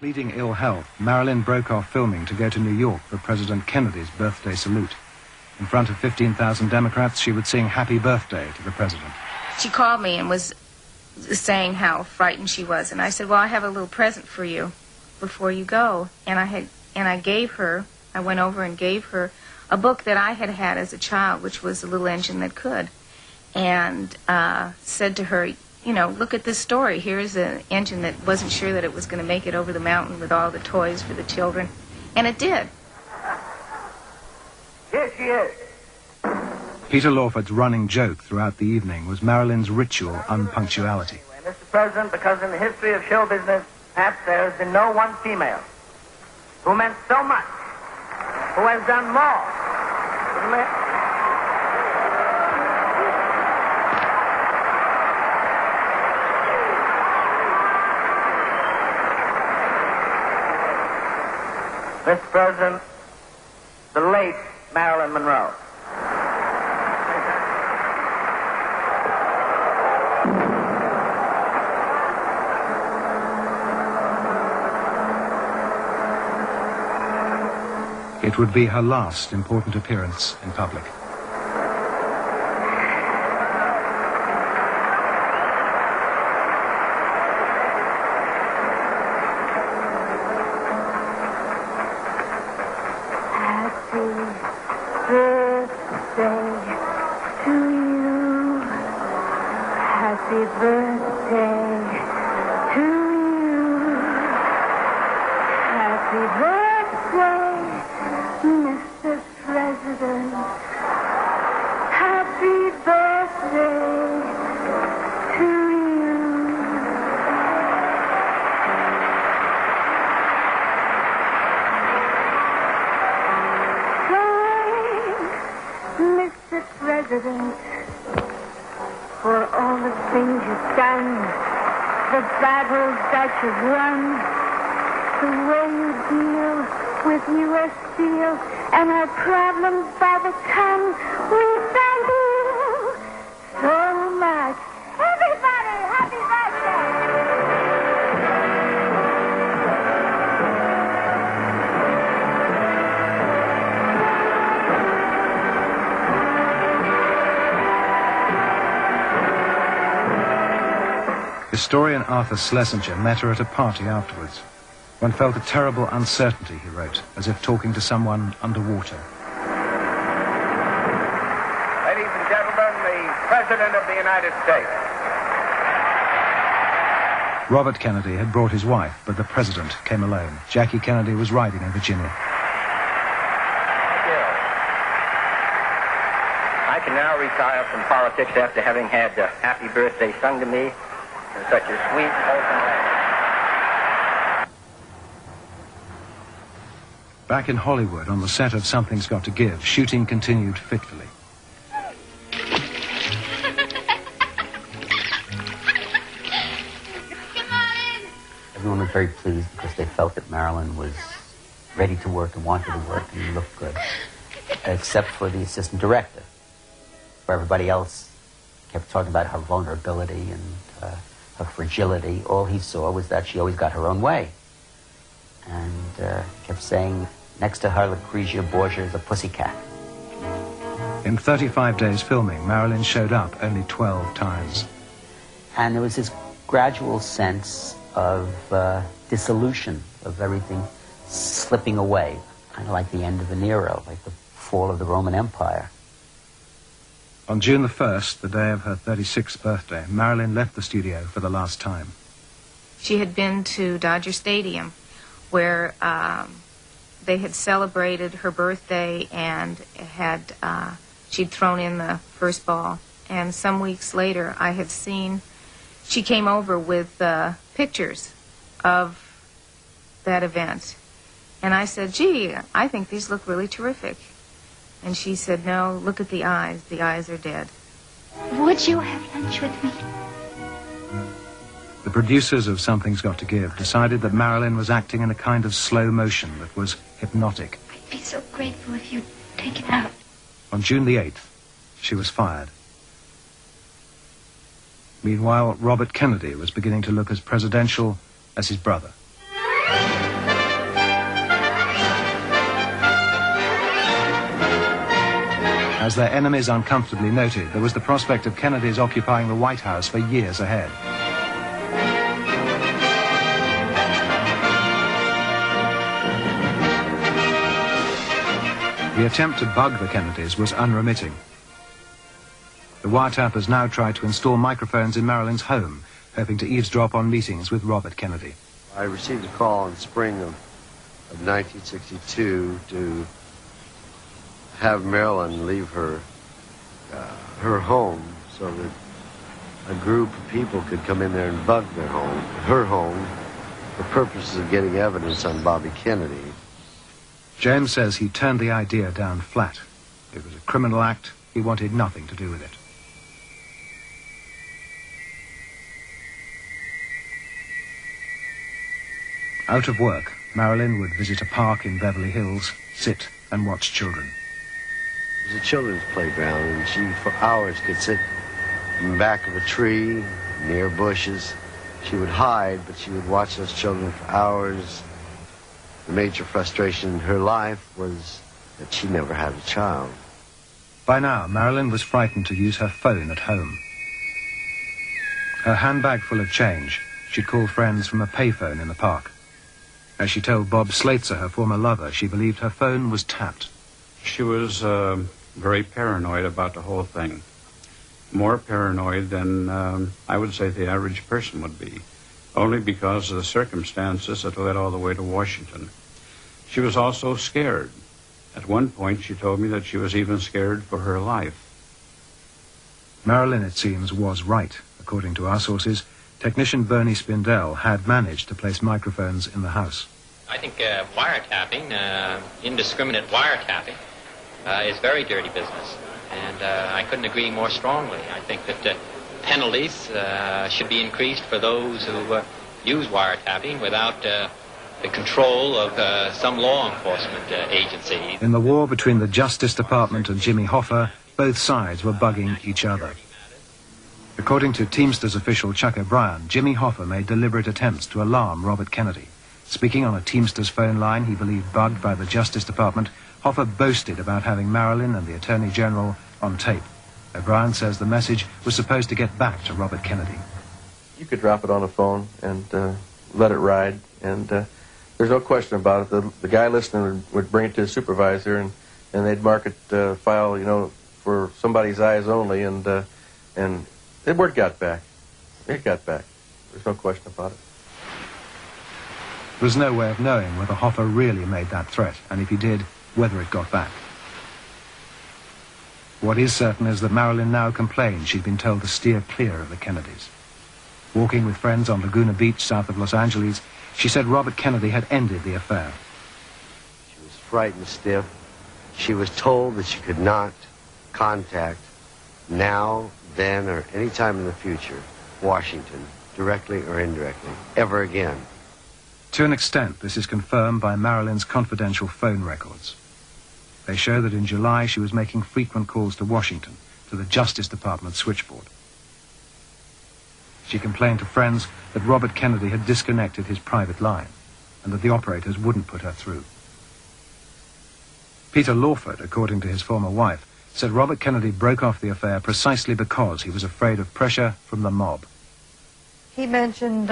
Pleading ill health, Marilyn broke off filming to go to New York for President Kennedy's birthday salute. In front of 15,000 Democrats, she would sing Happy Birthday to the president. She called me and was saying how frightened she was, and I said, well, I have a little present for you before you go. And I gave her, I went over and gave her a book that I had had as a child, which was A Little Engine That Could, and said to her, you know, look at this story. Here's an engine that wasn't sure that it was going to make it over the mountain with all the toys for the children, and it did. Here she is. Peter Lawford's running joke throughout the evening was Marilyn's ritual unpunctuality. Mr. President, because in the history of show business, perhaps there has been no one female who meant so much, who has done more. Mr. President, the late Marilyn Monroe. It would be her last important appearance in public. Happy birthday to you. Happy birthday, Mr. President. Happy birthday to you. Thanks, Mr. President, for all the things you've done, the battles that you've won, the way you deal with U.S. Steel and our problems by the ton. We thank you so much. Everybody, happy birthday! Historian Arthur Schlesinger met her at a party afterwards. One felt a terrible uncertainty, he wrote, as if talking to someone underwater. Ladies and gentlemen, the President of the United States. Robert Kennedy had brought his wife, but the president came alone. Jackie Kennedy was riding in Virginia. Thank you. I can now retire from politics after having had Happy Birthday sung to me in such a sweet, wholesome way. Back in Hollywood, on the set of Something's Got to Give, shooting continued fitfully. Everyone was very pleased because they felt that Marilyn was ready to work and wanted to work and looked good, except for the assistant director. For everybody else kept talking about her vulnerability and her fragility. All he saw was that she always got her own way. And kept saying, next to her, Lucrezia Borgia is a pussycat. In 35 days filming, Marilyn showed up only 12 times. And there was this gradual sense of dissolution, of everything slipping away, kind of like the end of an era, like the fall of the Roman Empire. On June the 1st, the day of her 36th birthday, Marilyn left the studio for the last time. She had been to Dodger Stadium, where they had celebrated her birthday and had she'd thrown in the first ball. And some weeks later, I had seen, she came over with pictures of that event. And I said, gee, I think these look really terrific. And she said, no, look at the eyes. The eyes are dead. Would you have lunch with me? The producers of Something's Got to Give decided that Marilyn was acting in a kind of slow motion that was hypnotic. I'd be so grateful if you'd take it out. On June the 8th, she was fired. Meanwhile, Robert Kennedy was beginning to look as presidential as his brother. As their enemies uncomfortably noted, there was the prospect of Kennedy's occupying the White House for years ahead. The attempt to bug the Kennedys was unremitting. The wiretappers now tried to install microphones in Marilyn's home, hoping to eavesdrop on meetings with Robert Kennedy. I received a call in spring of 1962 to have Marilyn leave her home so that a group of people could come in there and bug her home, for purposes of getting evidence on Bobby Kennedy. James says he turned the idea down flat. It was a criminal act. He wanted nothing to do with it. Out of work, Marilyn would visit a park in Beverly Hills, sit and watch children. It was a children's playground, and she, for hours, could sit in the back of a tree, near bushes. She would hide, but she would watch those children for hours. The major frustration in her life was that she never had a child. By now, Marilyn was frightened to use her phone at home. Her handbag full of change, she'd call friends from a payphone in the park. As she told Bob Slater, her former lover, she believed her phone was tapped. She was very paranoid about the whole thing. More paranoid than I would say the average person would be, only because of the circumstances that led all the way to Washington. She was also scared. At one point, she told me that she was even scared for her life. Marilyn, it seems, was right. According to our sources, technician Bernie Spindell had managed to place microphones in the house. I think wiretapping, indiscriminate wiretapping, is very dirty business. And I couldn't agree more strongly. I think that penalties should be increased for those who use wiretapping without the control of some law enforcement agency. In the war between the Justice Department and Jimmy Hoffa, both sides were bugging each other. According to Teamsters official Chuck O'Brien, Jimmy Hoffa made deliberate attempts to alarm Robert Kennedy. Speaking on a Teamsters phone line he believed bugged by the Justice Department, Hoffa boasted about having Marilyn and the Attorney General on tape. O'Brien says the message was supposed to get back to Robert Kennedy. You could drop it on a phone and let it ride, and there's no question about it. The guy listening would bring it to his supervisor, and they'd mark it file, you know, for somebody's eyes only, and the word got back. It got back. There's no question about it. There was no way of knowing whether Hoffa really made that threat, and if he did, whether it got back. What is certain is that Marilyn now complained she'd been told to steer clear of the Kennedys. Walking with friends on Laguna Beach, south of Los Angeles, she said Robert Kennedy had ended the affair. She was frightened stiff. She was told that she could not contact now, then, or any time in the future, Washington, directly or indirectly, ever again. To an extent, this is confirmed by Marilyn's confidential phone records. They show that in July she was making frequent calls to Washington, to the Justice Department switchboard. She complained to friends that Robert Kennedy had disconnected his private line and that the operators wouldn't put her through. Peter Lawford, according to his former wife, said Robert Kennedy broke off the affair precisely because he was afraid of pressure from the mob. He mentioned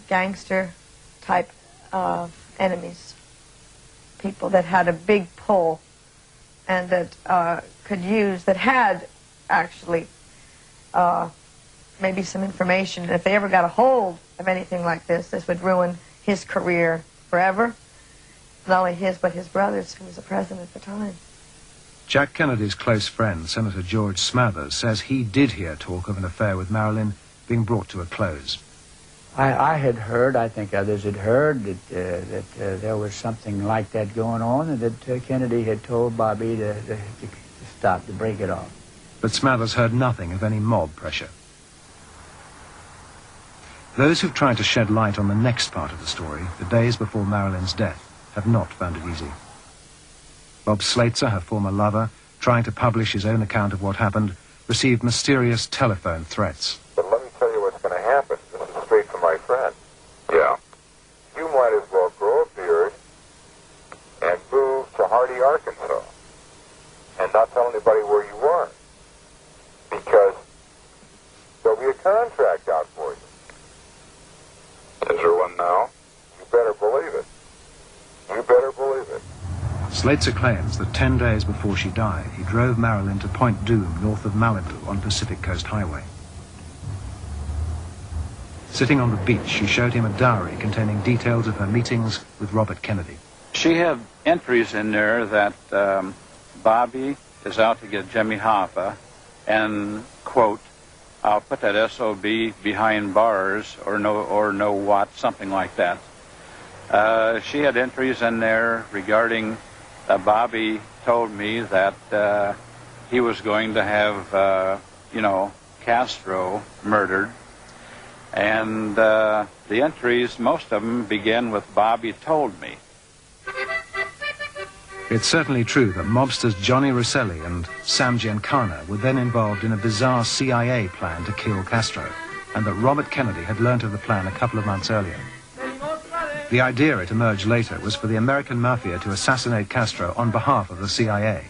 gangster-type enemies, people that had a big pull and that could use, that had actually maybe some information. If they ever got a hold of anything like this would ruin his career forever. Not only his, but his brother's, who was the president at the time. Jack Kennedy's close friend, Senator George Smathers, says he did hear talk of an affair with Marilyn being brought to a close. I had heard, I think others had heard, that there was something like that going on, and that Kennedy had told Bobby to stop, to break it off. But Smathers heard nothing of any mob pressure. Those who've tried to shed light on the next part of the story, the days before Marilyn's death, have not found it easy. Bob Slater, her former lover, trying to publish his own account of what happened, received mysterious telephone threats. But let me tell you what's going to happen. This is straight from my friend. Yeah. You might as well grow a beard and move to Hardy, Arkansas. and not tell anybody where you were, because there'll be a contract out for you. Is there one now? You better believe it. You better believe it. Slater claims that 10 days before she died, he drove Marilyn to Point Doom, north of Malibu, on Pacific Coast Highway. Sitting on the beach, she showed him a diary containing details of her meetings with Robert Kennedy. She had entries in there that Bobby is out to get Jimmy Hoffa, and, quote, I'll put that SOB behind bars, or no what, something like that. She had entries in there regarding Bobby told me that he was going to have, Castro murdered. And the entries, most of them begin with Bobby told me. It's certainly true that mobsters Johnny Rosselli and Sam Giancana were then involved in a bizarre CIA plan to kill Castro, and that Robert Kennedy had learnt of the plan a couple of months earlier. The idea, it emerged later, was for the American Mafia to assassinate Castro on behalf of the CIA.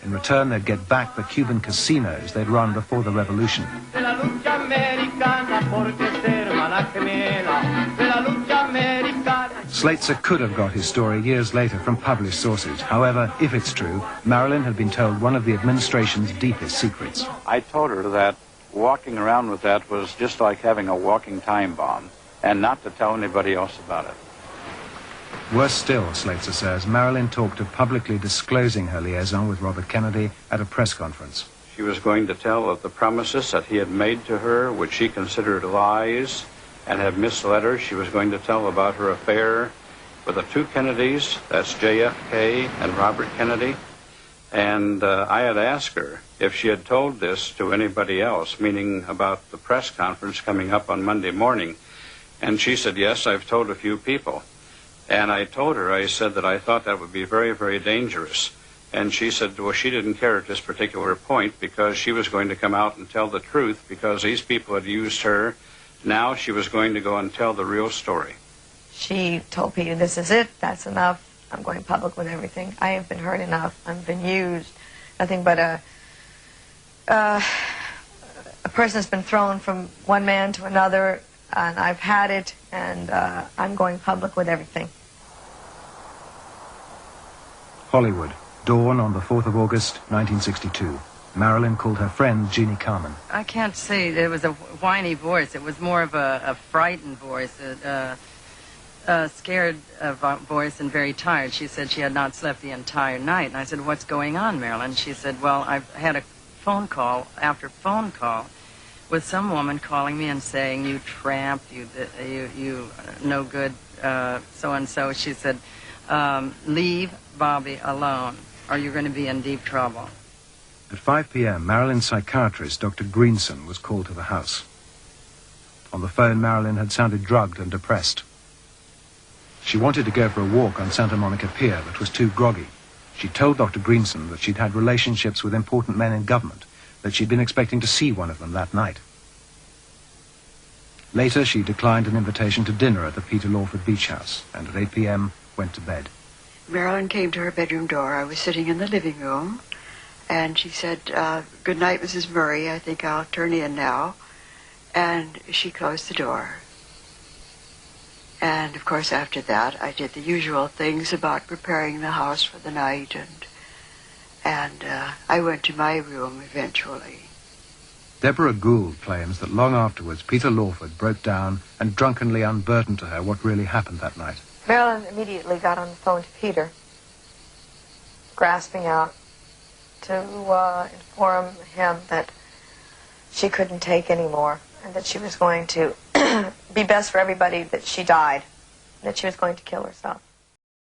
In return, they'd get back the Cuban casinos they'd run before the revolution. Slater could have got his story years later from published sources. However, if it's true, Marilyn had been told one of the administration's deepest secrets. I told her that walking around with that was just like having a walking time bomb, and not to tell anybody else about it. Worse still, Slater says, Marilyn talked of publicly disclosing her liaison with Robert Kennedy at a press conference. She was going to tell of the promises that he had made to her, which she considered lies, and had misled her. She was going to tell about her affair with the two Kennedys, that's JFK and Robert Kennedy. And I had asked her if she had told this to anybody else, meaning about the press conference coming up on Monday morning. And she said, yes, I've told a few people. And I told her, I said that I thought that would be very, very dangerous. And she said, well, she didn't care at this particular point because she was going to come out and tell the truth because these people had used her. Now she was going to go and tell the real story. She told Peter, this is it, that's enough, I'm going public with everything. I have been hurt enough, I've been used. Nothing but a person has been thrown from one man to another, and I've had it, and I'm going public with everything. Hollywood, dawn on the 4th of August, 1962. Marilyn called her friend Jeannie Carmen. I can't say it was a whiny voice. It was more of a frightened voice, a scared voice and very tired. She said she had not slept the entire night. And I said, what's going on, Marilyn? She said, well, I've had a phone call after phone call with some woman calling me and saying, you tramp, you no good, so-and-so. She said, leave Bobby alone, or you're going to be in deep trouble. At 5 p.m., Marilyn's psychiatrist, Dr. Greenson, was called to the house. On the phone, Marilyn had sounded drugged and depressed. She wanted to go for a walk on Santa Monica Pier, but was too groggy. She told Dr. Greenson that she'd had relationships with important men in government, that she'd been expecting to see one of them that night. Later, she declined an invitation to dinner at the Peter Lawford Beach House, and at 8 p.m. went to bed. Marilyn came to her bedroom door. I was sitting in the living room, and she said, good night, Mrs. Murray. I think I'll turn in now. And she closed the door. And, of course, after that, I did the usual things about preparing the house for the night, and I went to my room eventually. Deborah Gould claims that long afterwards, Peter Lawford broke down and drunkenly unburdened to her what really happened that night. Marilyn immediately got on the phone to Peter, grasping out to inform him that she couldn't take any more and that she was going to be best for everybody that she died, that she was going to kill herself.